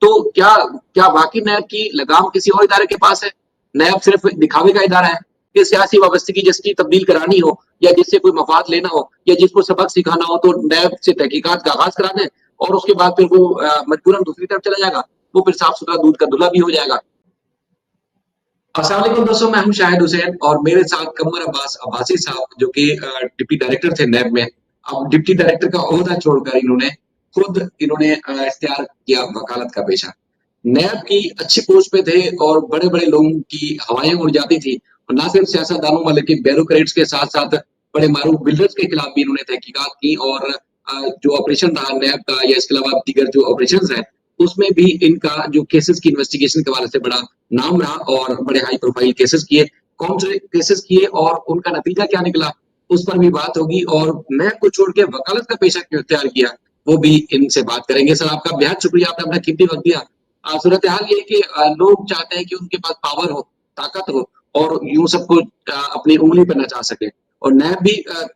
تو کیا کیا واقعی نیب کی لگام کسی اور ادارے کے پاس ہے؟ نیب صرف دکھاوے کا ادارہ ہے کہ سیاسی وابستگی جس کی تبدیل کرانی ہو یا جس سے کوئی مفاد لینا ہو یا جس کو سبق سکھانا ہو تو نیب سے تحقیقات کا آغاز کرا دیں اور اس کے بعد پھر وہ مجبوراً دوسری طرف چلا جائے گا، وہ پھر صاف ستھرا دودھ کا دلہا بھی ہو جائے گا۔ السلام علیکم دوستوں، میں ہوں شاہد حسین اور میرے ساتھ قمر عباس عباسی صاحب جو کہ ڈپٹی ڈائریکٹر تھے نیب میں، اب ڈپٹی ڈائریکٹر کا عہدہ چھوڑ کر انہوں نے اختیار کیا وکالت کا پیشہ۔ نیب کی اچھی پوسٹ پہ تھے اور بڑے بڑے لوگوں کی ہوائیں اڑ جاتی تھی، اور نہ صرف سیاست دانوں بلکہ بیوروکریٹس کے ساتھ ساتھ بڑے معروف بلڈرز کے خلاف بھی انہوں نے تحقیقات کی، اور جو آپریشن رہا نیب کا یا اس کے علاوہ دیگر جو آپریشنز ہیں اس میں بھی ان کا جو کیسز کی انویسٹیگیشن کے حوالے سے بڑا نام رہا اور بڑے ہائی پروفائل کیسز کیے، کون سے کیسز کیے اور ان کا نتیجہ کیا نکلا اس پر بھی بات ہوگی، اور نیب کو چھوڑ کے وکالت کا پیشہ کیوں اختیار کیا وہ بھی ان سے بات کریں گے۔ سر آپ کا بہت شکریہ، آپ نے اپنا قیمتی وقت دیا۔ صورتحال یہ ہے کہ لوگ چاہتے ہیں کہ ان کے پاس پاور ہو، طاقت ہو، اور یوں سب کو اپنی انگلی پہ نچا سکے، اور نیب بھی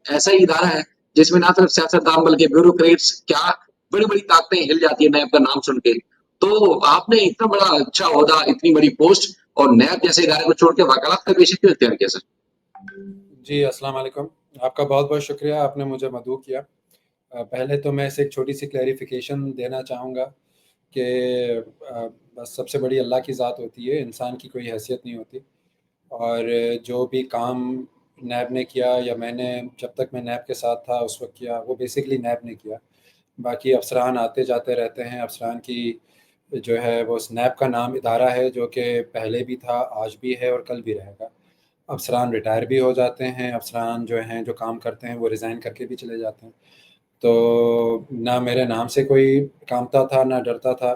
ایسا ہی ادارہ ہے جس میں نہ صرف سیاست دان بلکہ بیوروکریٹس کیا بڑی بڑی طاقتیں ہل جاتی ہیں نیب کا نام سن کے۔ تو آپ نے اتنا بڑا اچھا عہدہ، اتنی بڑی پوسٹ اور نیب جیسے ادارے کو چھوڑ کے وکالت کا پیشہ کیوں اختیار کیا سر؟ جی السلام علیکم، آپ کا بہت بہت شکریہ، آپ نے مجھے مدعو کیا۔ پہلے تو میں اسے ایک چھوٹی سی کلیریفیکیشن دینا چاہوں گا کہ بس سب سے بڑی اللہ کی ذات ہوتی ہے، انسان کی کوئی حیثیت نہیں ہوتی، اور جو بھی کام نیب نے کیا یا میں نے جب تک میں نیب کے ساتھ تھا اس وقت کیا، وہ بیسکلی نیب نے کیا۔ باقی افسران آتے جاتے رہتے ہیں، افسران کی جو ہے وہ نیب کا نام ادارہ ہے جو کہ پہلے بھی تھا، آج بھی ہے اور کل بھی رہے گا۔ افسران ریٹائر بھی ہو جاتے ہیں، افسران جو ہیں جو کام کرتے ہیں وہ ریزائن کر کے بھی چلے جاتے ہیں۔ تو نہ میرے نام سے کوئی کامتا تھا، نہ ڈرتا تھا،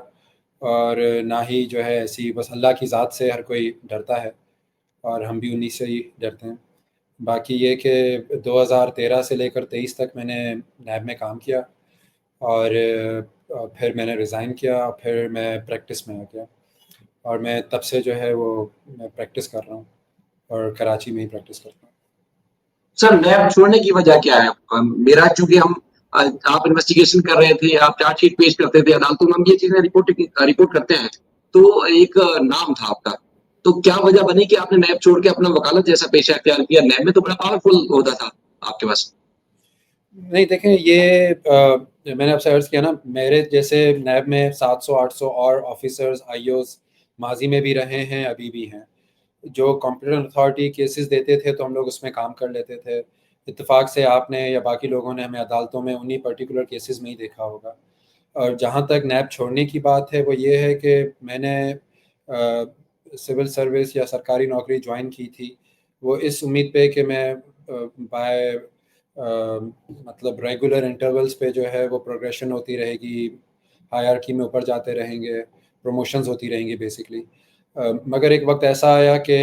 اور نہ ہی جو ہے ایسی، بس اللہ کی ذات سے ہر کوئی ڈرتا ہے اور ہم بھی انہی سے ہی ڈرتے ہیں۔ باقی یہ کہ 2013 سے لے کر 23 تک میں نے نیب میں کام کیا، اور پھر میں نے ریزائن کیا، پھر میں پریکٹس میں آ گیا، اور میں تب سے جو ہے وہ میں پریکٹس کر رہا ہوں اور کراچی میں ہی پریکٹس کرتا ہوں۔ سر نیب چھوڑنے کی وجہ کیا ہے؟ میرا چونکہ آپ انویسٹیگیشن کر رہے تھے، آپ چارج شیٹ پیش کرتے تھے عدالتوں میں، ہم یہ چیزیں رپورٹ کرتے ہیں، تو ایک نام تھا آپ کا، تو کیا وجہ بنی کہ آپ نے نیب چھوڑ کے اپنا وکالت جیسا پیشہ اختیار کیا؟ نیب میں تو بڑا پاورفل عہدہ تھا آپ کے پاس۔ نہیں دیکھیں، یہ میں نے آپ سے عرض کیا نا، میرے جیسے نیب میں 700-800 اور آفیسرز آئی اوز ماضی میں بھی رہے ہیں، ابھی بھی ہیں، جو کمپیٹنٹ اتھارٹی کیسز دیتے تھے تو ہم لوگ اس میں کام کر لیتے تھے۔ اتفاق سے آپ نے یا باقی لوگوں نے ہمیں عدالتوں میں انہی پرٹیکولر کیسز میں ہی دیکھا ہوگا۔ اور جہاں تک نیب چھوڑنے کی بات ہے وہ یہ ہے کہ میں نے سول سروس یا سرکاری نوکری جوائن کی تھی وہ اس امید پہ کہ میں بائی مطلب ریگولر انٹرولز پہ جو ہے وہ پروگریشن ہوتی رہے گی، ہائرارکی میں اوپر جاتے رہیں گے، پروموشنز ہوتی رہیں گی بیسکلی۔ مگر ایک وقت ایسا آیا کہ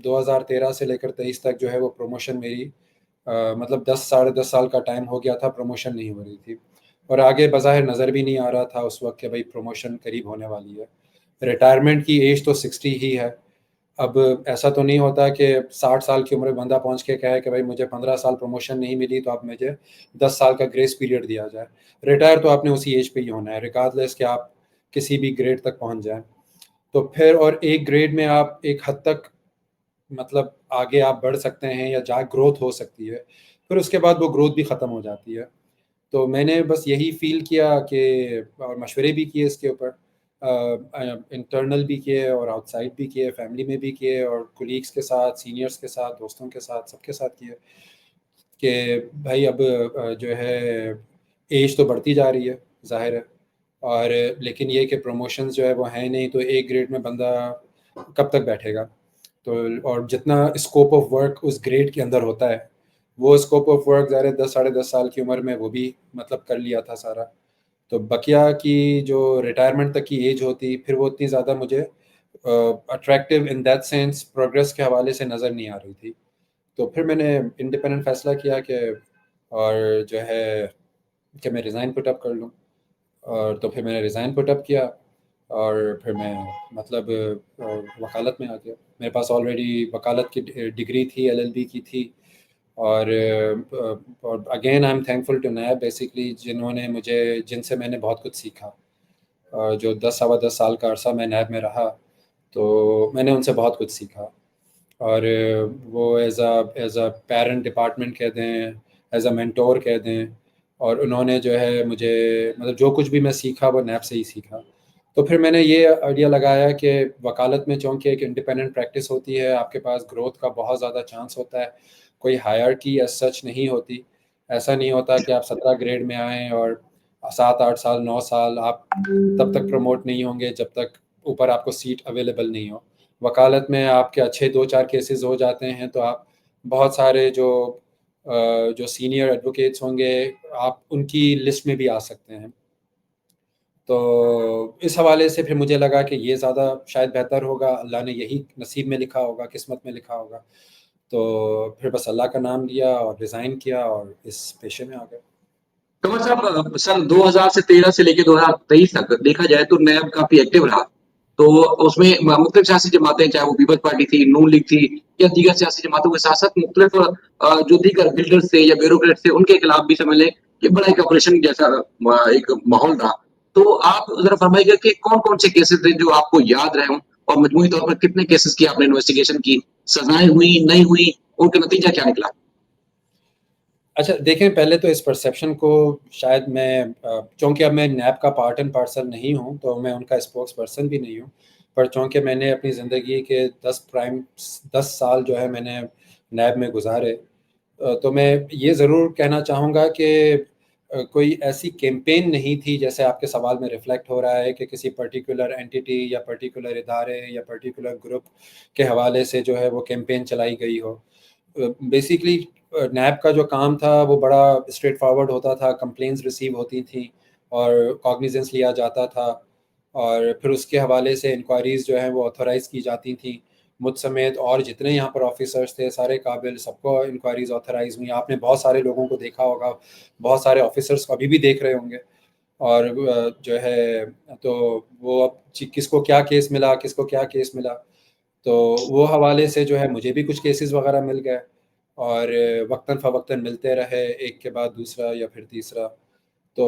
2013 سے لے کر 23 تک جو ہے وہ پروموشن میری مطلب 10 ساڑھے 10 سال کا ٹائم ہو گیا تھا، پروموشن نہیں ہو رہی تھی، اور آگے بظاہر نظر بھی نہیں آ رہا تھا اس وقت کہ بھائی پروموشن قریب ہونے والی ہے۔ ریٹائرمنٹ کی ایج تو 60 ہی ہے۔ اب ایسا تو نہیں ہوتا کہ 60 سال کی عمر بندہ پہنچ کے کہے کہ بھائی مجھے 15 سال پروموشن نہیں ملی تو اب مجھے 10 سال کا گریس پیریڈ دیا جائے۔ ریٹائر تو آپ نے اسی ایج پہ ہی ہونا ہے، ریگارڈلیس کہ آپ کسی بھی گریڈ تک پہنچ جائیں۔ تو پھر اور ایک گریڈ میں آپ ایک حد تک مطلب آگے آپ بڑھ سکتے ہیں یا جا گروتھ ہو سکتی ہے، پھر اس کے بعد وہ گروتھ بھی ختم ہو جاتی ہے۔ تو میں نے بس یہی فیل کیا کہ، اور مشورے بھی کیے اس کے اوپر، انٹرنل بھی کیے اور آؤٹ سائڈ بھی کیے، فیملی میں بھی کیے اور کولیگس کے ساتھ، سینئرس کے ساتھ، دوستوں کے ساتھ، سب کے ساتھ کیے کہ بھائی اب جو ہے ایج تو بڑھتی جا رہی ہے ظاہر ہے، اور لیکن یہ کہ پروموشنز جو ہے وہ ہیں نہیں، تو ایک گریڈ میں بندہ کب تک بیٹھے گا؟ تو اور جتنا اسکوپ آف ورک اس گریڈ کے اندر ہوتا ہے وہ اسکوپ آف ورک ظاہر 10 ساڑھے 10 سال کی عمر میں وہ بھی مطلب کر لیا تھا سارا۔ تو بقیہ کی جو ریٹائرمنٹ تک کی ایج ہوتی پھر وہ اتنی زیادہ مجھے attractive in that sense progress کے حوالے سے نظر نہیں آ رہی تھی۔ تو پھر میں نے انڈیپینڈنٹ فیصلہ کیا کہ اور جو ہے کہ میں ریزائن پٹ اپ کر لوں، اور تو پھر میں نے ریزائن پٹ اپ کیا اور پھر میں مطلب وکالت میں آ گیا۔ میرے پاس آلریڈی وکالت کی ڈگری تھی، LLB کی تھی، اور again I'm thankful to NAB basically, جن سے میں نے بہت کچھ سیکھا، جو 10 سوا 10 سال کا عرصہ میں نیب میں رہا، تو میں نے ان سے بہت کچھ سیکھا. اور وہ ایز اے پیرنٹ ڈپارٹمنٹ کہہ دیں، ایز اے مینٹور کہہ دیں، اور انہوں نے جو ہے مجھے مطلب جو کچھ بھی میں سیکھا وہ نیب سے ہی سیکھا. تو پھر میں نے یہ آئیڈیا لگایا کہ وکالت میں چونکہ ایک انڈیپینڈنٹ پریکٹس ہوتی ہے، آپ کے پاس گروتھ کا بہت زیادہ چانس ہوتا ہے، کوئی ہائرارکی ایز سچ نہیں ہوتی. ایسا نہیں ہوتا کہ آپ 17 گریڈ میں آئیں اور 7 8 سال 9 سال آپ تب تک پروموٹ نہیں ہوں گے جب تک اوپر آپ کو سیٹ اویلیبل نہیں ہو. وکالت میں آپ کے اچھے 2 4 کیسز ہو جاتے ہیں تو آپ بہت سارے جو سینئر ایڈوکیٹس ہوں گے آپ ان کی لسٹ میں بھی آ سکتے ہیں. تو اس حوالے سے پھر مجھے لگا کہ یہ زیادہ شاید بہتر ہوگا، اللہ نے یہی نصیب میں لکھا ہوگا، قسمت میں لکھا ہوگا. تو پھر بس اللہ کا نام لیا اور ریزائن کیا اور اس پیشے میں آ گئے. قمر صاحب، سر 2013 سے لے کے 2023 تک دیکھا جائے تو نیب کافی ایکٹیو رہا. تو اس میں مختلف سیاسی جماعتیں، چاہے وہ پیپلز پارٹی تھی، نون لیگ تھی، یا دیگر سیاسی جماعتوں کے ساتھ ساتھ مختلف جو دیگر بلڈرز تھے یا بیوروکریٹس تھے ان کے خلاف بھی سمجھ لیں کہ بڑا ایک آپریشن جیسا ایک ماحول رہا. تو آپ ذرا فرمائیے گا کہ کون کون سے کیسز تھے جو آپ کو یاد رہے ہوں، اور مجموعی طور پر کتنے کیسز کی آپ نے انویسٹیگیشن کی، سزائیں ہوئی نہیں ہوئی، ان کا نتیجہ کیا نکلا؟ اچھا دیکھیں، پہلے تو اس پرسیپشن کو شاید میں چونکہ اب میں نیب کا پارٹ اینڈ پارسل نہیں ہوں تو میں ان کا اسپوکس پرسن بھی نہیں ہوں، پر چونکہ میں نے اپنی زندگی کے 10 سال جو ہے میں نے نیب میں گزارے، تو میں یہ ضرور کہنا چاہوں گا کہ کوئی ایسی کیمپین نہیں تھی جیسے آپ کے سوال میں ریفلیکٹ ہو رہا ہے کہ کسی پرٹیکولر اینٹیٹی یا پرٹیکولر ادارے یا پرٹیکولر گروپ کے حوالے سے جو ہے وہ کیمپین چلائی گئی ہو. بیسیکلی نیب کا جو کام تھا وہ بڑا اسٹریٹ فارورڈ ہوتا تھا. کمپلینس ریسیو ہوتی تھیں اور کاگنیزنس لیا جاتا تھا، اور پھر اس کے حوالے سے انکوائریز جو ہیں وہ آتھورائز کی جاتی تھیں. مجھ سمیت اور جتنے یہاں پر آفیسرس تھے سارے قابل، سب کو انکوائریز آتھورائز ہوئیں. آپ نے بہت سارے لوگوں کو دیکھا ہوگا، بہت سارے آفیسرس کو ابھی بھی دیکھ رہے ہوں گے. اور جو ہے تو وہ اب کس کو کیا کیس ملا، کس کو کیا کیس ملا، تو وہ حوالے سے جو ہے مجھے بھی کچھ کیسز وغیرہ مل گئے، اور وقتاً فوقتاً ملتے رہے ایک کے بعد دوسرا یا پھر تیسرا. تو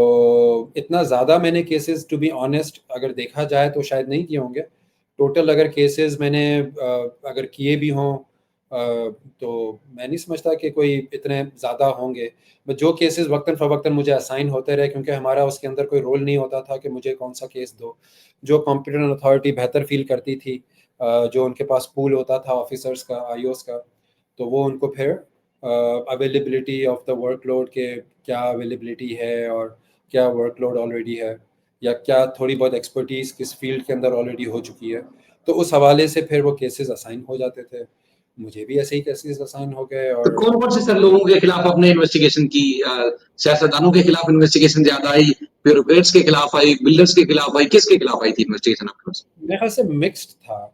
اتنا زیادہ میں نے کیسز ٹو بی آنیسٹ اگر دیکھا جائے تو شاید نہیں کیے ہوں گے. ٹوٹل اگر کیسز میں نے اگر کیے بھی ہوں تو میں نہیں سمجھتا کہ کوئی اتنے زیادہ ہوں گے. بٹ جو کیسز وقتاً فوقتاً مجھے اسائن ہوتے رہے، کیونکہ ہمارا اس کے اندر کوئی رول نہیں ہوتا تھا کہ مجھے کون سا کیس دو. جو کمپیٹنٹ اتھارٹی بہتر فیل کرتی تھی، جو ان کے پاس پول ہوتا تھا آفیسرس کا، آئی اوز کا، تو وہ ان کو پھر availability of the workload کے کیا اویلیبلٹی ہے اور کیا ورک لوڈ آلریڈی ہے، یا کیا تھوڑی بہت ایکسپرٹیز کس فیلڈ کے اندر آلریڈی ہو چکی ہے، تو اس حوالے سے پھر وہ کیسز اسائن ہو جاتے تھے. مجھے بھی ایسے ہی کیسز اسائن ہو گئے. تو اور کون کون سے سر لوگوں کے خلاف آپ نے انویسٹیگیشن کی؟ سیاستدانوں کے خلاف انویسٹیگیشن زیادہ آئی، بیوروکریٹس کے خلاف آئی، بلڈرز کے خلاف آئی، کس کے خلاف آئی تھی انویسٹیگیشن آپ کے پاس؟ میرے خیال سے مکسڈ تھا،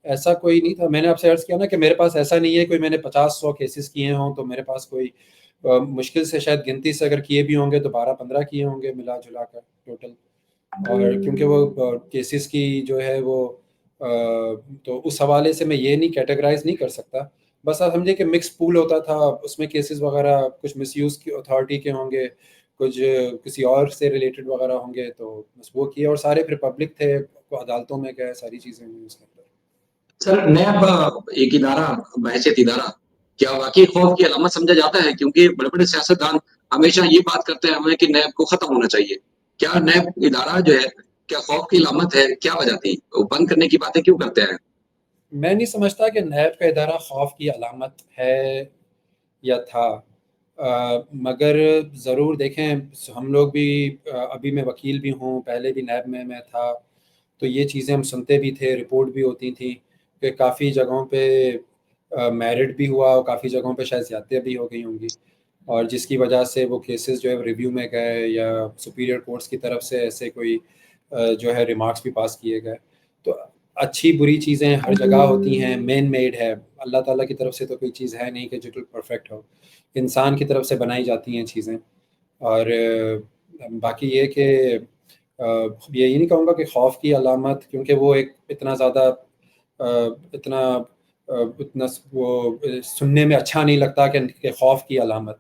ایسا کوئی نہیں تھا. میں نے آپ سے عرض کیا نا کہ میرے پاس ایسا نہیں ہے کوئی میں نے 50 100 کیسز کیے ہوں، تو میرے پاس کوئی مشکل سے شاید گنتی سے اگر کیے بھی ہوں گے تو 12 15 کیے ہوں گے ملا جلا کر ٹوٹل. اور کیونکہ وہ کیسز کی جو ہے وہ تو اس حوالے سے میں یہ نہیں کیٹیگرائز نہیں کر سکتا. بس آپ سمجھے کہ مکس پول ہوتا تھا، اس میں کیسز وغیرہ کچھ مس یوز کی اتھارٹی کے ہوں گے، کچھ کسی اور سے ریلیٹڈ وغیرہ ہوں گے، تو بس وہ کیے. اور سارے پھر پبلک تھے، عدالتوں میں گئے، ساری چیزیں ہوئی اس کے اندر. سر نیب ایک ادارہ، بحیثیت ادارہ، کیا واقعی خوف کی علامت سمجھا جاتا ہے؟ کیونکہ بڑے بڑے سیاستدان ہمیشہ یہ بات کرتے ہیں ہمیں کہ نیب کو ختم ہونا چاہیے. کیا نیب ادارہ جو ہے کیا خوف کی علامت ہے؟ کیا وجہ تھی؟ وہ بند کرنے کی باتیں کیوں کرتے ہیں؟ میں نہیں سمجھتا کہ نیب کا ادارہ خوف کی علامت ہے یا تھا، مگر ضرور دیکھیں ہم لوگ بھی ابھی میں وکیل بھی ہوں، پہلے بھی نیب میں تھا، تو یہ چیزیں ہم سنتے بھی تھے، رپورٹ بھی ہوتی تھیں کہ کافی جگہوں پہ میرٹ بھی ہوا اور کافی جگہوں پہ شاید زیادتیاں بھی ہو گئی ہوں گی، اور جس کی وجہ سے وہ کیسز جو ہے ریویو میں گئے یا سپیریئر کورٹس کی طرف سے ایسے کوئی جو ہے ریمارکس بھی پاس کیے گئے. تو اچھی بری چیزیں ہر جگہ ہوتی ہیں، مین میڈ ہے، اللہ تعالیٰ کی طرف سے تو کوئی چیز ہے نہیں کہ جو پرفیکٹ ہو، انسان کی طرف سے بنائی جاتی ہیں چیزیں. اور باقی یہ کہ یہی نہیں کہوں گا کہ خوف کی علامت، کیونکہ وہ ایک اتنا زیادہ اتنا وہ سننے میں اچھا نہیں لگتا کہ خوف کی علامت.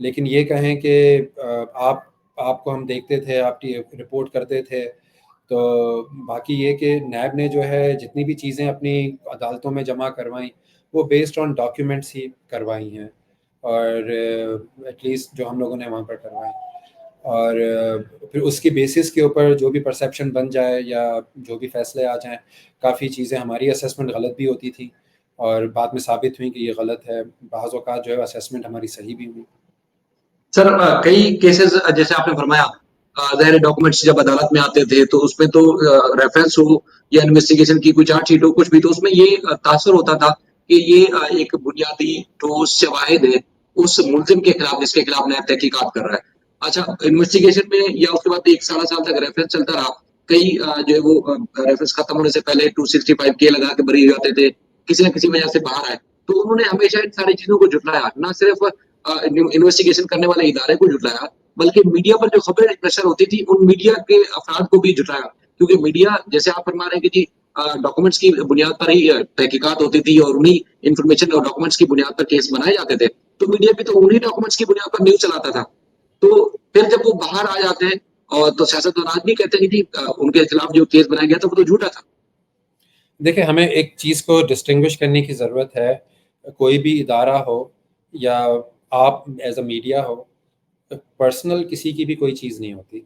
لیکن یہ کہیں کہ آپ کو ہم دیکھتے تھے، آپ رپورٹ کرتے تھے، تو باقی یہ کہ نیب نے جو ہے جتنی بھی چیزیں اپنی عدالتوں میں جمع کروائیں وہ بیسڈ آن ڈاکیومنٹس ہی کروائی ہیں، اور ایٹ لیسٹ جو ہم لوگوں نے وہاں پر کروائیں، اور پھر اس کی بیسس کے اوپر جو بھی پرسیپشن بن جائے یا جو بھی فیصلے آ جائیں. کافی چیزیں ہماری اسیسمنٹ غلط بھی ہوتی تھی اور بعد میں ثابت ہوئی کہ یہ غلط ہے، بعض اوقات جو ہے اسیسمنٹ ہماری صحیح بھی ہوئی. سر کئی کیسز جیسے آپ نے فرمایا ظاہر ڈاکومنٹس جب عدالت میں آتے تھے تو اس میں تو ریفرنس ہو یا انویسٹیگیشن کی کوئی چارج شیٹ ہو کچھ بھی، تو اس میں یہ تاثر ہوتا تھا کہ یہ ایک بنیادی ٹھوس شواہد ہے اس ملزم کے خلاف جس کے خلاف نیا تحقیقات کر رہا ہے. اچھا انویسٹیگیشن میں یا اس کے بعد ایک سال تک ریفرنس چلتا رہا، کئی جو ہے وہ ریفرنس ختم ہونے سے پہلے 265 کے لگا کے بری ہو جاتے تھے، کسی نہ کسی وجہ سے باہر آئے. تو انہوں نے ہمیشہ ان ساری چیزوں کو جھٹلایا، نہ صرف انویسٹیگیشن کرنے والے ادارے کو جھٹلایا بلکہ میڈیا پر جو خبریں نشر ہوتی تھی ان میڈیا کے افراد کو بھی جھٹلایا. کیونکہ میڈیا جیسے آپ فرما رہے ہیں کہ جی ڈاکومنٹس کی بنیاد پر ہی تحقیقات ہوتی تھی اور انہی انفارمیشن اور ڈاکومنٹس کی بنیاد پر کیس بنائے جاتے تھے، تو میڈیا بھی تو انہی ڈاکومنٹس کی بنیاد پر نیوز چلاتا تھا. تو پھر جب وہ باہر آ جاتے ہیں اور تو سیاستدان آج بھی کہتے ہیں کہ جی ان کے خلاف جو کیس بنایا گیا تھا وہ تو جھوٹا تھا. دیکھیں ہمیں ایک چیز کو ڈسٹنگوش کرنے کی ضرورت ہے. کوئی بھی ادارہ ہو یا آپ as a media who, personal کسی کی بھی کوئی چیز نہیں ہوتی.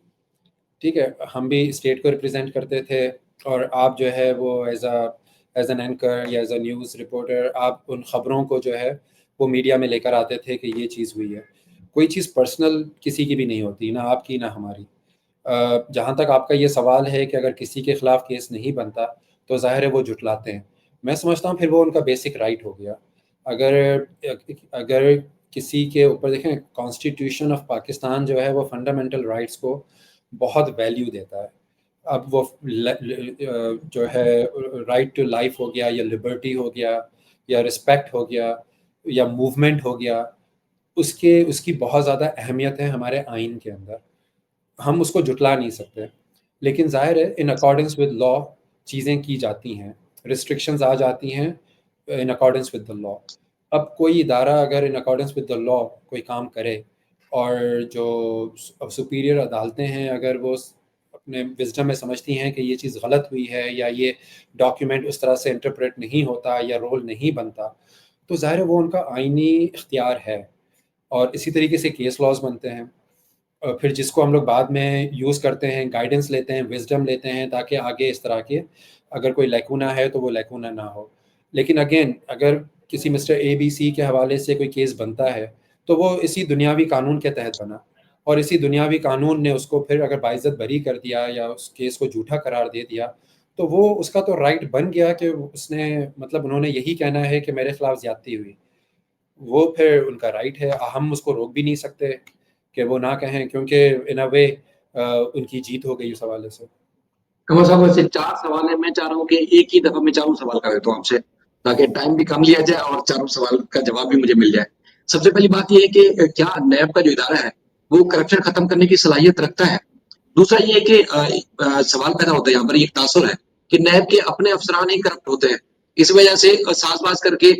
ٹھیک ہے، ہم بھی اسٹیٹ کو ریپرزینٹ کرتے تھے اور آپ جو ہے وہ ایز این اینکر یا ایز اے نیوز رپورٹر آپ ان خبروں کو جو ہے وہ میڈیا میں لے کر آتے تھے کہ یہ چیز ہوئی ہے. کوئی چیز پرسنل کسی کی بھی نہیں ہوتی، نہ آپ کی نہ ہماری. جہاں تک آپ کا یہ سوال ہے کہ اگر کسی کے خلاف کیس نہیں بنتا تو ظاہر ہے وہ جھٹلاتے ہیں. میں سمجھتا ہوں پھر وہ ان کا بیسک رائٹ ہو گیا. اگر کسی کے اوپر دیکھیں، کانسٹیٹیوشن آف پاکستان جو ہے وہ فنڈامنٹل رائٹس کو بہت ویلیو دیتا ہے. اب وہ جو ہے رائٹ ٹو لائف ہو گیا یا لبرٹی ہو گیا یا رسپیکٹ ہو گیا یا موومنٹ ہو گیا، اس کی بہت زیادہ اہمیت ہے ہمارے آئین کے اندر. ہم اس کو جھٹلا نہیں سکتے، لیکن ظاہر ہے ان اکارڈنس ود لا چیزیں کی جاتی ہیں، ریسٹرکشنز آ جاتی ہیں ان اکارڈنس ود دا لا. اب کوئی ادارہ اگر ان اکارڈنس ود دا لا کوئی کام کرے اور جو سپیریئر عدالتیں ہیں اگر وہ اپنے وزڈم میں سمجھتی ہیں کہ یہ چیز غلط ہوئی ہے یا یہ ڈاکیومنٹ اس طرح سے انٹرپریٹ نہیں ہوتا یا رول نہیں بنتا، تو ظاہر ہے وہ ان کا آئینی اختیار ہے. اور اسی طریقے سے کیس لاز بنتے ہیں، پھر جس کو ہم لوگ بعد میں یوز کرتے ہیں، گائیڈنس لیتے ہیں، وزڈم لیتے ہیں تاکہ آگے اس طرح کے اگر کوئی لیکونا ہے تو وہ لیکونا نہ ہو. لیکن اگین اگر کسی مسٹر اے بی سی کے حوالے سے کوئی کیس بنتا ہے تو وہ اسی دنیاوی قانون کے تحت بنا، اور اسی دنیاوی قانون نے اس کو پھر اگر باعزت بری کر دیا یا اس کیس کو جھوٹا قرار دے دیا تو وہ اس کا تو رائٹ بن گیا کہ اس نے مطلب انہوں نے یہی کہنا ہے کہ میرے خلاف زیادتی ہوئی. وہ پھر ان کا رائٹ ہے، ہم اس کو روک بھی نہیں سکتے کہ وہ نہ کہیں، کیونکہ ان اے وے ان کی جیت ہو گئی اس حوالے سے. کمر صاحب ویسے 4 سوال ہیں، میں چاہ رہا ہوں کہ ایک ہی دفعہ میں چاروں سوال کر دیتا ہوں آپ سے تاکہ ٹائم بھی کم لیا جائے اور چاروں سوال کا جواب بھی مجھے مل جائے. سب سے پہلی بات یہ ہے کہ کیا نیب کا جو ادارہ ہے وہ کرپشن ختم کرنے کی صلاحیت رکھتا ہے؟ دوسرا یہ ہے کہ سوال پیدا ہوتا ہے یہاں پر، یہ تاثر ہے کہ نیب کے اپنے افسران ہی کرپٹ ہوتے ہیں، اس وجہ سے ساز باز کر کے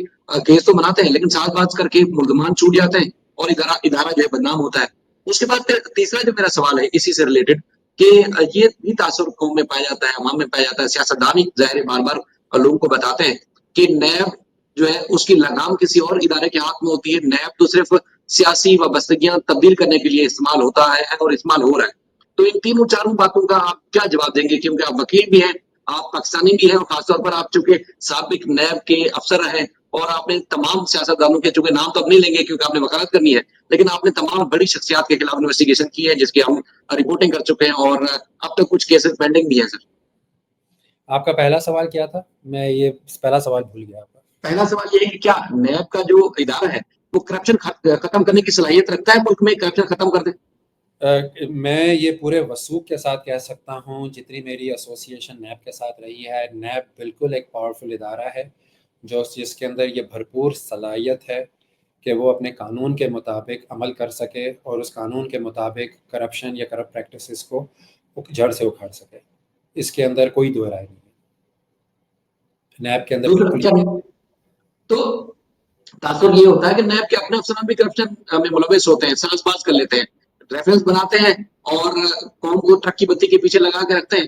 کیس تو بناتے ہیں لیکن ساز باز کر کے ملزمان چھوٹ جاتے ہیں اور ادارہ جو ہے بدنام ہوتا ہے. اس کے بعد پھر تیسرا جو میرا سوال ہے اسی سے ریلیٹڈ کہ یہ بھی تاثر قوم میں پایا جاتا ہے، عوام میں پایا جاتا ہے، سیاستدان ہی ظاہر بار بار لوگوں کو بتاتے ہیں کہ نیب جو ہے اس کی لگام کسی اور ادارے کے ہاتھ میں ہوتی ہے، نیب تو صرف سیاسی وابستگیاں تبدیل کرنے کے لیے استعمال ہوتا ہے اور استعمال ہو رہا ہے. تو ان تینوں چاروں باتوں کا آپ کیا جواب دیں گے؟ کیونکہ آپ وکیل بھی ہیں، آپ پاکستانی بھی ہیں اور خاص طور پر آپ چونکہ سابق نیب کے افسر رہے اور آپ نے تمام سیاستدانوں کے، چونکہ نام تو اب نہیں لیں گے کیونکہ آپ نے وکالت کرنی ہے، لیکن آپ نے تمام بڑی شخصیات کے خلاف انویسٹیگیشن کی ہے جس کی ہم رپورٹنگ کر چکے ہیں اور اب تک کچھ کیسز پینڈنگ بھی ہیں. سر آپ کا پہلا سوال کیا تھا؟ میں یہ پہلا سوال بھول گیا آپ کا. پہلا سوال یہ ہے کہ کیا نیب کا جو ادارہ ہے وہ کرپشن ختم کرنے کی صلاحیت رکھتا ہے، ملک میں کرپشن ختم کر دے؟ میں یہ پورے وثوق کے ساتھ کہہ سکتا ہوں، جتنی میری ایسوسیشن نیب کے ساتھ رہی ہے، نیب بالکل ایک پاورفل ادارہ ہے جس کے اندر یہ بھرپور صلاحیت ہے کہ وہ اپنے قانون کے مطابق عمل کر سکے اور اس قانون کے مطابق کرپشن یا کرپٹ پریکٹسز کو جڑ سے اکھاڑ سکے. اس کے اندر کوئی دو رائے نہیں ہے. نیب کے اندر بالکل تو تاثر یہ ہوتا ہے کہ نیب کے اپنے افسران بھی کرپشن میں ملوث ہوتے ہیں، ساز باز کر لیتے ہیں، ریفرنس بناتے ہیں اور قوم کو ٹرک کی بتی کے پیچھے لگا کے رکھتے ہیں.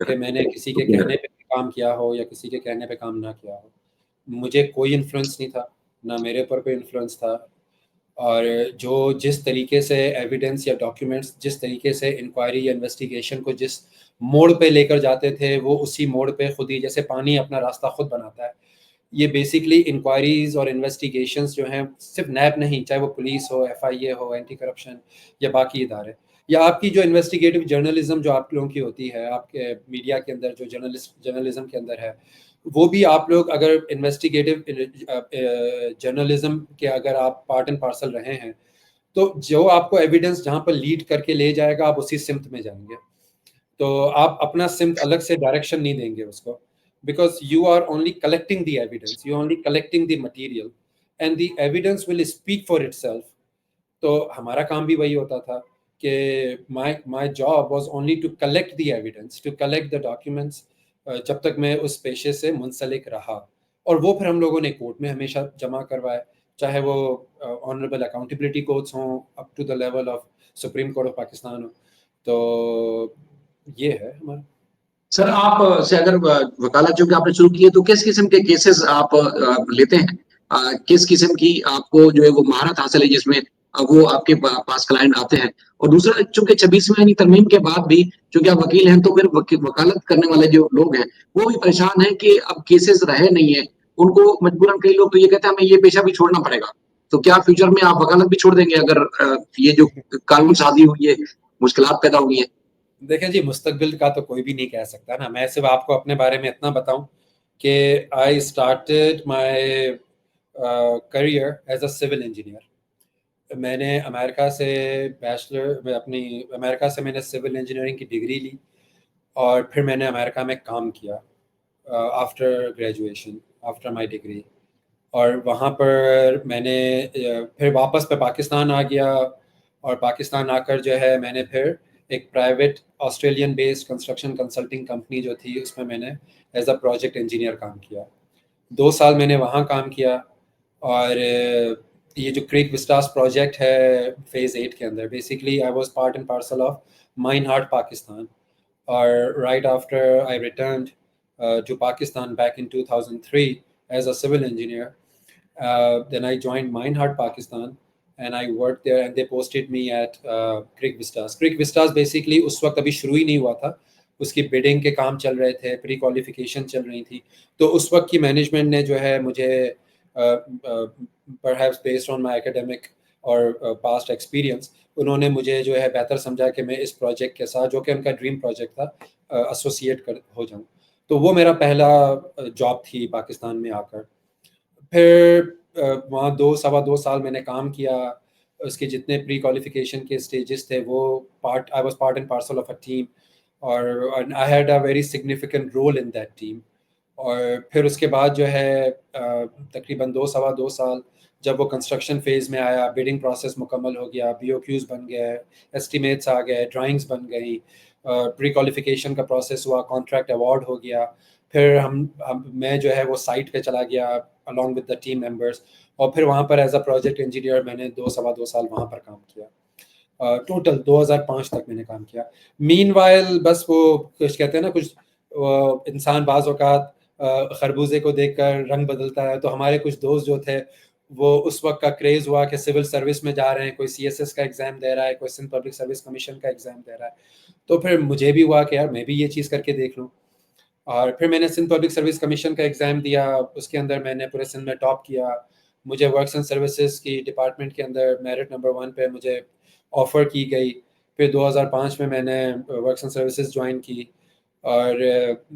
کہ میں نے کسی کے کہنے پہ کام کیا ہو یا کسی کے کہنے پہ کام نہ کیا ہو. مجھے کوئی انفلوئنس نہیں تھا، نہ میرے پر کوئی انفلوئنس تھا. اور جس طریقے سے ایویڈنس یا ڈاکیومنٹس، جس طریقے سے انکوائری یا انویسٹیگیشن کو جس موڑ پہ لے کر جاتے تھے، وہ اسی موڑ پہ خود ہی، جیسے پانی اپنا راستہ خود بناتا ہے، یہ بیسکلی انکوائریز اور انویسٹیگیشنز جو ہیں، صرف نیب نہیں، چاہے وہ پولیس ہو، ایف آئی اے ہو، اینٹی کرپشن یا باقی ادارے، یا آپ کی جو انویسٹیگیٹو جرنلزم جو آپ لوگوں کی ہوتی ہے، آپ کے میڈیا کے اندر جو جرنلزم کے اندر ہے، وہ بھی آپ لوگ اگر انویسٹیگیٹو جرنلزم کے اگر آپ پارٹ اینڈ پارسل رہے ہیں، تو جو آپ کو ایویڈنس جہاں پر لیڈ کر کے لے جائے گا، آپ اسی سمت میں جائیں گے. تو آپ اپنا سمت الگ سے ڈائریکشن نہیں دیں گے اس کو، because you are only collecting the evidence, you are only collecting the material, and the evidence will speak for itself. تو ہمارا کام بھی وہی ہوتا تھا کہ my job was only to collect the evidence, to collect the documents, جب تک میں اس پیشے سے منسلک رہا. اور وہ پھر ہم لوگوں نے کورٹ میں ہمیشہ جمع کروائے، چاہے وہ آنریبل اکاؤنٹیبلٹی کورٹس ہوں، up to the level of supreme court of Pakistan ہو. تو یہ ہے ہمارا. سر آپ سے اگر وکالت جو کہ آپ نے شروع کی ہے تو کس قسم کے کیسز آپ لیتے ہیں؟ کس قسم کی آپ کو جو ہے وہ مہارت حاصل ہے جس میں وہ آپ کے پاس کلائنٹ آتے ہیں؟ اور دوسرا، چونکہ 26ویں ترمیم کے بعد بھی چونکہ آپ وکیل ہیں تو پھر وکالت کرنے والے جو لوگ ہیں وہ بھی پریشان ہیں کہ اب کیسز رہے نہیں ہیں، ان کو مجبوراً کئی لوگ تو یہ کہتے ہیں ہمیں یہ پیشہ بھی چھوڑنا پڑے گا. تو کیا فیوچر میں آپ وکالت بھی چھوڑ دیں گے اگر یہ جو قانون سازی ہوئی ہے، مشکلات پیدا ہوئی ہیں؟ دیکھیں جی، مستقبل کا تو کوئی بھی نہیں کہہ سکتا نا. میں صرف آپ کو اپنے بارے میں اتنا بتاؤں کہ I started my career as a civil engineer. میں نے امریکہ سے امریکہ سے میں نے سول انجینئرنگ کی ڈگری لی، اور پھر میں نے امریکہ میں کام کیا after graduation, after my degree. اور وہاں پر میں نے پھر واپس پہ پاکستان آ گیا، اور پاکستان آ کر جو ہے میں نے پھر ایک private Australian based construction consulting company جو تھی، اس میں نے ایز اے پروجیکٹ انجینئر کام کیا. 2 سال میں نے وہاں کام کیا. اور یہ جو کریک وسٹاس پروجیکٹ ہے فیز 8 کے اندر، basically I was part and parcel of mine heart Pakistan. اور right after I returned to Pakistan back in 2003 as a civil engineer, then I joined Minehart Pakistan and I worked there, and they posted me at Creek Vistas. Creek Vistas basically اس وقت ابھی شروع ہی نہیں ہوا تھا، اس کی bedding کے کام چل رہے تھے، پری کوالیفیکیشن چل رہی تھی. تو اس وقت کی مینجمنٹ نے جو ہے مجھے perhaps based on my academic اور past experience، انہوں نے مجھے جو ہے بہتر سمجھا کہ میں اس پروجیکٹ کے ساتھ، جو کہ ان کا ڈریم پروجیکٹ تھا، ایسوسیٹ ہو جاؤں. تو وہ میرا پہلا جاب تھی پاکستان میں آ کر. پھر وہاں 2 سال میں نے کام کیا. اس کے جتنے پری کوالیفیکیشن کے اسٹیجز تھے وہ I was part and parcel of a team, اور I had a very significant role in that team. اور پھر اس کے بعد جو ہے تقریباً 2 سال جب وہ کنسٹرکشن فیز میں آیا، بیڈنگ پروسیس مکمل ہو گیا، بی او کیوز بن گئے، ایسٹیمیٹس آ گئے، ڈرائنگس بن گئی، پری کوالیفیکیشن کا پروسیس ہوا، کانٹریکٹ ایوارڈ ہو گیا. پھر میں جو ہے وہ سائٹ پہ چلا گیا along with the team members، اور پھر وہاں پر ایز اے پروجیکٹ انجینئر میں نے 2 سال وہاں پر کام کیا. ٹوٹل 2005 تک میں نے کام کیا. مین وائل بس وہ کچھ کہتے ہیں نا، کچھ انسان بعض اوقات خربوزے کو دیکھ کر رنگ بدلتا ہے. تو ہمارے کچھ دوست جو تھے، وہ اس وقت کا کریز ہوا کہ سول سروس میں جا رہے ہیں، کوئی سی ایس ایس کا ایگزام دے رہا ہے، کوئی سندھ پبلک سروس کمیشن کا ایگزام دے رہا ہے. تو پھر مجھے بھی ہوا کہ یار میں بھی یہ چیز کر کے دیکھ لوں. اور پھر میں نے سندھ پبلک سروس کمیشن کا ایگزام دیا. اس کے اندر میں نے پورے سندھ میں ٹاپ کیا. مجھے ورکس اینڈ سروسز کی ڈپارٹمنٹ کے اندر میرٹ نمبر 1 پہ مجھے آفر کی گئی. پھر 2005 میں نے ورکس اینڈ سروسز جوائن کی، اور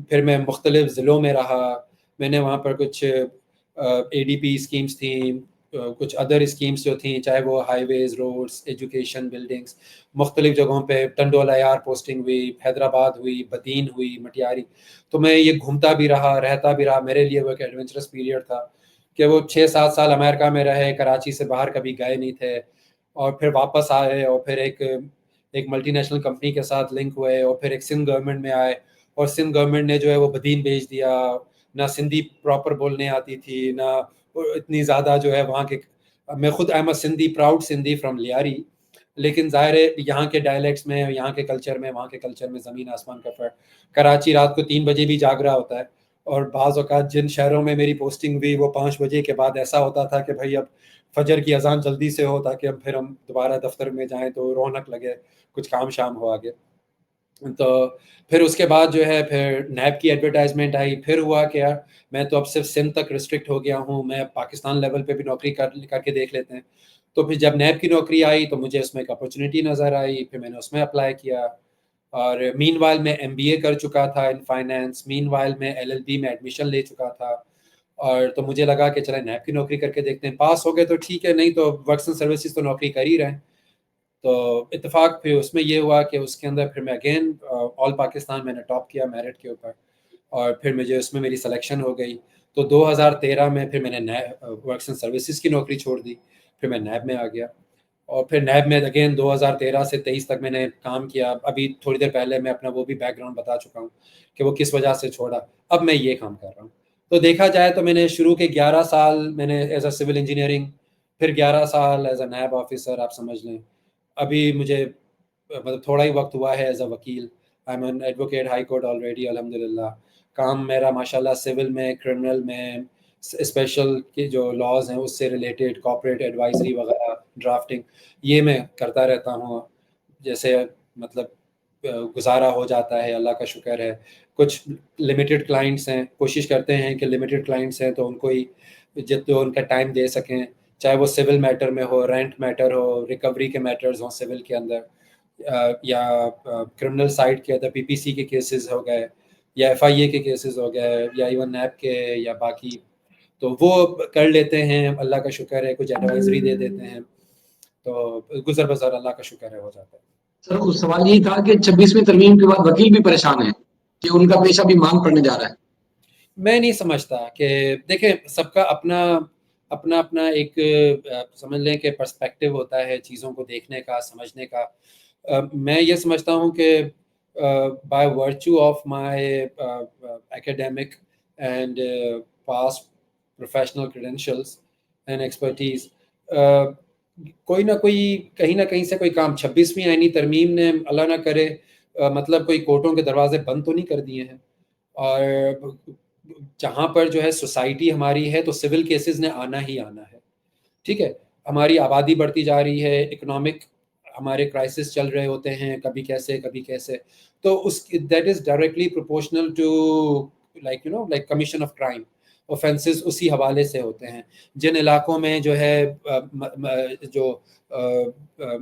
پھر میں مختلف ضلعوں میں رہا. میں نے وہاں پر کچھ اے ڈی پی اسکیمس تھیں، کچھ ادر اسکیمس جو تھیں، چاہے وہ ہائی ویز، روڈس، ایجوکیشن، بلڈنگس، مختلف جگہوں پہ. ٹنڈول آئی آر پوسٹنگ ہوئی، حیدرآباد ہوئی، بدین ہوئی، مٹیاری. تو میں یہ گھومتا بھی رہا، رہتا بھی رہا. میرے لیے وہ ایک ایڈونچرس پیریڈ تھا کہ وہ 6-7 سال امریکہ میں رہے، کراچی سے باہر کبھی گئے نہیں تھے، اور پھر واپس آئے، اور پھر ایک ملٹی نیشنل کمپنی کے ساتھ لنک ہوئے، اور پھر ایک سندھ گورنمنٹ میں آئے. اور سندھ گورنمنٹ نے جو ہے وہ بدین بھیج دیا. نہ سندھی پراپر بولنے آتی تھی، نہ اتنی زیادہ جو ہے وہاں کے. میں خود M A Sindhi, proud Sindhi from Lyari, لیکن ظاہر ہے یہاں کے ڈائلیکٹس میں، یہاں کے کلچر میں، وہاں کے کلچر میں زمین آسمان کا فرق. کراچی رات کو 3 بجے بھی جاگ رہا ہوتا ہے، اور بعض اوقات جن شہروں میں میری پوسٹنگ ہوئی وہ 5 بجے کے بعد ایسا ہوتا تھا کہ بھائی اب فجر کی اذان جلدی سے ہو تاکہ اب پھر ہم دوبارہ دفتر میں جائیں تو رونق لگے، کچھ کام شام ہو آگے. تو پھر اس کے بعد جو ہے پھر نیب کی ایڈورٹائزمنٹ آئی. پھر ہوا کہ یار میں تو اب صرف سندھ تک ریسٹرکٹ ہو گیا ہوں، میں پاکستان لیول پہ بھی نوکری کر کے دیکھ لیتے ہیں. تو پھر جب نیب کی نوکری آئی تو مجھے اس میں ایک اپرچونیٹی نظر آئی، پھر میں نے اس میں اپلائی کیا. اور مین وائل میں MBA کر چکا تھا ان فائنینس، مین وائل میں LLB میں ایڈمیشن لے چکا تھا. اور تو مجھے لگا کہ چلیں نیب کی نوکری کر کے دیکھتے ہیں، پاس ہو گئے تو ٹھیک ہے، نہیں تو ورکس اینڈ سروسز تو نوکری کر ہی رہے ہیں. تو اتفاق پھر اس میں یہ ہوا کہ اس کے اندر پھر میں اگین آل پاکستان میں نے ٹاپ کیا میرٹ کے اوپر، اور پھر مجھے اس میں میری سلیکشن ہو گئی. تو 2013 میں پھر میں نے ورکس اینڈ سروسز کی نوکری چھوڑ دی، پھر میں نیب میں آ گیا. اور پھر نیب میں اگین 2013 سے 23 تک میں نے کام کیا. ابھی تھوڑی دیر پہلے میں اپنا وہ بھی بیک گراؤنڈ بتا چکا ہوں کہ وہ کس وجہ سے چھوڑا. اب میں یہ کام کر رہا ہوں. تو دیکھا جائے تو میں نے شروع کے 11 سال میں نے ایز اے سول انجینئرنگ، پھر 11 سال ایز اے نیب آفیسر، آپ سمجھ لیں. ابھی مجھے مطلب تھوڑا ہی وقت ہوا ہے ایز اے وکیل. I'm an advocate high court already الحمد للہ. کام میرا ماشاء اللہ سول میں، کرمنل میں، اسپیشل کے جو لاز ہیں اس سے ریلیٹڈ، کارپوریٹ ایڈوائزری وغیرہ، ڈرافٹنگ، یہ میں کرتا رہتا ہوں. جیسے مطلب گزارا ہو جاتا ہے، اللہ کا شکر ہے. کچھ لمیٹڈ کلائنٹس ہیں، کوشش کرتے ہیں کہ لمیٹڈ کلائنٹس ہیں تو ان کو ہی جتنا ان کا ٹائم دے سکیں، چاہے وہ سول میٹر میں ہو، رینٹ میٹر ہو، ریکوری کے میٹرز ہوں سول کے اندر، یا کرمنل سائڈ کے اندر PPC کے کیسز ہو گئے، یا FIA کے کیسز ہو گئے، یا ایون نیب کے یا باقی. تو وہ کر لیتے ہیں، اللہ کا شکر ہے. کچھ ایڈوائزری دے دیتے ہیں، تو گزر بسر اللہ کا شکر ہے ہو جاتا ہے. سر سوال یہ تھا کہ 26ویں ترمیم کے بعد وکیل بھی پریشان ہیں کہ ان کا پیشہ بھی مانگ پڑنے جا رہا ہے. میں نہیں سمجھتا کہ دیکھیں سب کا اپنا اپنا ایک سمجھ لیں کہ پرسپیکٹیو ہوتا ہے چیزوں کو دیکھنے کا، سمجھنے کا. میں یہ سمجھتا ہوں کہ by virtue of my academic and past professional credentials and expertise, کوئی نہ کوئی کہیں نہ کہیں سے کوئی کام 26ویں آئینی ترمیم نے اللہ نہ کرے مطلب کوئی کورٹوں کے دروازے بند تو نہیں کر دیے ہیں. اور جہاں پر جو ہے سوسائٹی ہماری ہے تو سول کیسز نے آنا ہی آنا ہے. ٹھیک ہے، ہماری آبادی بڑھتی جا رہی ہے، اکنامک ہمارے کرائسس چل رہے ہوتے ہیں، کبھی کیسے کبھی کیسے. تو اس that is directly proportional to like commission of crime, offences اسی حوالے سے ہوتے ہیں. جن علاقوں میں جو ہے جو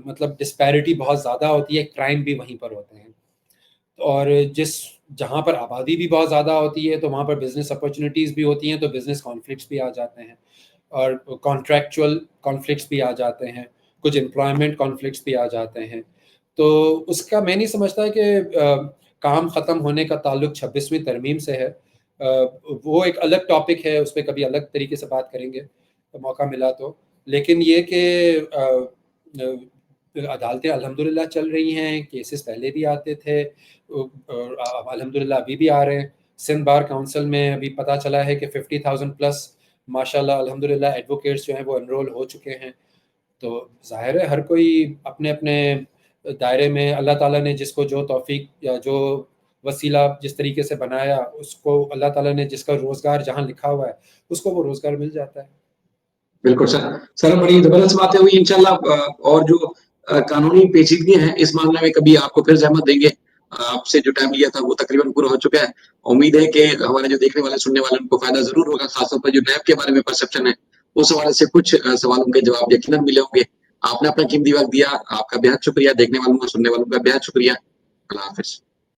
مطلب ڈسپیرٹی بہت زیادہ ہوتی ہے، کرائم بھی وہیں پر ہوتے ہیں. اور جہاں پر آبادی بھی بہت زیادہ ہوتی ہے تو وہاں پر بزنس اپرچونیٹیز بھی ہوتی ہیں، تو بزنس کانفلکٹس بھی آ جاتے ہیں، اور کانٹریکچوئل کانفلکٹس بھی آ جاتے ہیں، کچھ امپلائمنٹ کانفلکٹس بھی آ جاتے ہیں. تو اس کا میں نہیں سمجھتا کہ کام ختم ہونے کا تعلق 26ویں ترمیم سے ہے. وہ ایک الگ ٹاپک ہے، اس پہ کبھی الگ طریقے سے بات کریں گے موقع ملا تو. لیکن یہ کہ عدالتیں الحمدللہ چل رہی ہیں، کیسز پہلے بھی آتے تھے، الحمدللہ ابھی بھی آ رہے ہیں. سندھ بار کونسل میں ابھی پتہ چلا ہے کہ 50,000 پلس ماشاءاللہ الحمدللہ ایڈوکیٹس جو ہیں وہ انرول ہو چکے ہیں. تو ظاہر ہے ہر کوئی اپنے اپنے دائرے میں اللہ تعالیٰ نے جس کو جو توفیق یا جو وسیلہ جس طریقے سے بنایا، اس کو اللہ تعالیٰ نے جس کا روزگار جہاں لکھا ہوا ہے اس کو وہ روزگار مل جاتا ہے. بالکل سر بڑی زبردست باتیں ہوئی. انشاءاللہ اور جو قانونی پیچیدگی ہیں اس معاملے میں کبھی آپ کو پھر زحمت دیں گے. آپ سے جو ٹائم لیا تھا وہ تقریباً پورا ہو چکا ہے. امید ہے کہ ہمارے جو دیکھنے والے سننے والے ان کو فائدہ ضرور ہوگا، خاص طور پر جو نیب کے بارے میں پرسپشن ہے اس حوالے سے کچھ سوالوں کے جواب یقیناً ملے ہوں گے. آپ نے اپنا قیمتی وقت دیا، آپ کا بے حد شکریہ. دیکھنے والوں کا، سننے والوں کا بے حد شکریہ. اللہ حافظ.